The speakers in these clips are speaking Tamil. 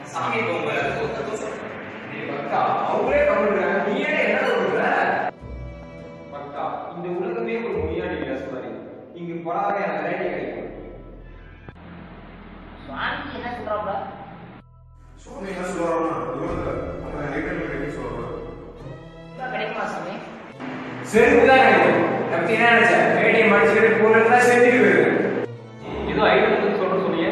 சாமி பொங்கல் நீ பக்தா அவங்களே கம்முடுறாங்க நீ ஏன் என்ன சொல்ற பக்தா இந்த உலகமே ஒரு மொழியாடி விலாஸ் மாதிரி இங்கு பல வகையான வெரைட்டி கிடைக்கும் சுவாமி என்ன சொல்றாப்ல சுவாமி என்ன சொல்றாருன்னா இவங்க நம்ம ஐட்டல் கிடைக்கும் சொல்றாரு கிடைக்குமா சாமி செருப்புதான் கிடைக்கும் அப்படி என்ன நினைச்ச வேடியை மடிச்சுக்கிட்டு போனதுதான் செஞ்சுட்டு போயிருக்கு ஏதோ ஐட்டம் சொல்ற சொன்னீங்க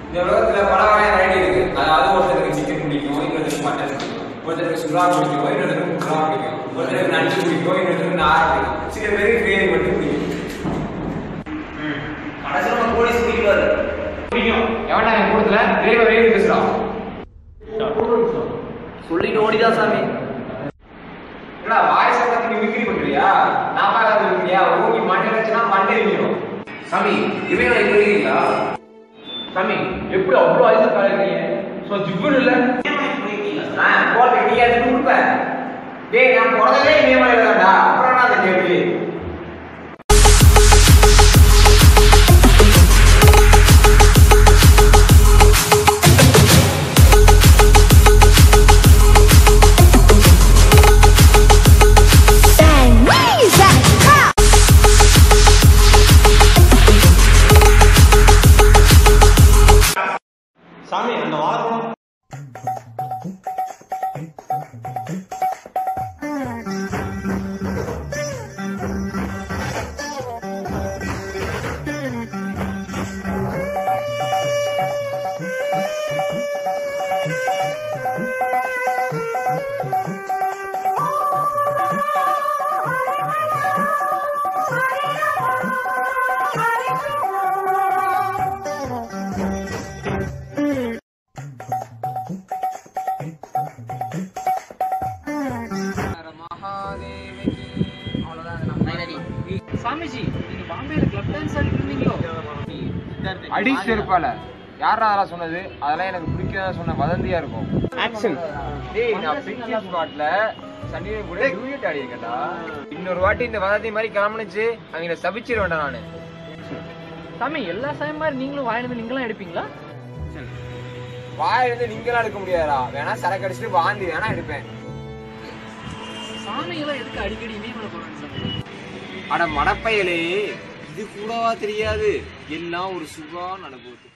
இந்த உலகத்துல பல வகையான வெரைட்டி இருக்கு அதாவது ஒருத்தருக்கு சிக்கன் பிடிக்கும் இன்னொருத்தருக்கு மட்டன் பிடிக்கும் ஒருத்தருக்கு சுறா பிடிக்கும் இன்னொருத்தருக்கு புறா பிடிக்கும் ஒருத்தருக்கு நஞ்சு பிடிக்கும் இன்னொருத்தருக்கு நார் பிடிக்கும் சில பேருக்கு கிரேவி மட்டும் பிடிக்கும் கடைசியில் நம்ம போலீஸ் பிடிக்குவாரு பிடிக்கும் எவன்டா என் கூடத்துல வேறு பேசுறான் சொல்லிட்டு ஓடிதான் சாமி என்னடா வாய் சம்பளத்துக்கு விக்ரி பண்றியா நான் பார்க்காத இருக்கியா ஊங்கி மண்டை வச்சுனா மண்டை இடிக்கும் சாமி இவன் இருக்கிறீங்களா சாமி எப்படி அவ்வளோ ஐசா காலைக்கிறீங்க ஸோ ஜிப்புன்னு இல்லை போட்டு நீ அதுக்கு கொடுப்பேன் டேய் நான் பிறந்ததே இமயமலை தான்டா அப்புறம் நான் அந்த கேள்வி சாமி அந்த வாழைப்பழம் சாமிஜி நீங்க பாம்பேல கிளப் டான்ஸ் ஆடிட்டு இருந்தீங்களோ அடி செருப்பால யாரா அதெல்லாம் சொன்னது அதெல்லாம் எனக்கு பிடிக்காத சொன்ன வதந்தியா இருக்கும் ஆக்சன் டேய் நான் பிரிக்கி ஸ்பாட்ல சண்டே கூட டூயட் ஆடி இருக்கேன்டா இன்னொரு வாட்டி இந்த வதந்தி மாதிரி கிளம்புனுச்சு அவங்கள சபிச்சிர வேண்டாம் நானு சாமி எல்லா சாமி மாதிரி நீங்களும் வாயிலிருந்து நீங்களும் எடுப்பீங்களா வாயிலிருந்து நீங்களாம் எடுக்க முடியாதா வேணா சரக்கு அடிச்சுட்டு வாந்தி வேணா எடுப்பேன் சாமி எல்லாம் எதுக்கு அடிக்கடி இமயமலை போறாங்க சாமி அட மடப்பையலே இது கூடவா தெரியாது எல்லாம் ஒரு சுகா நடக்குது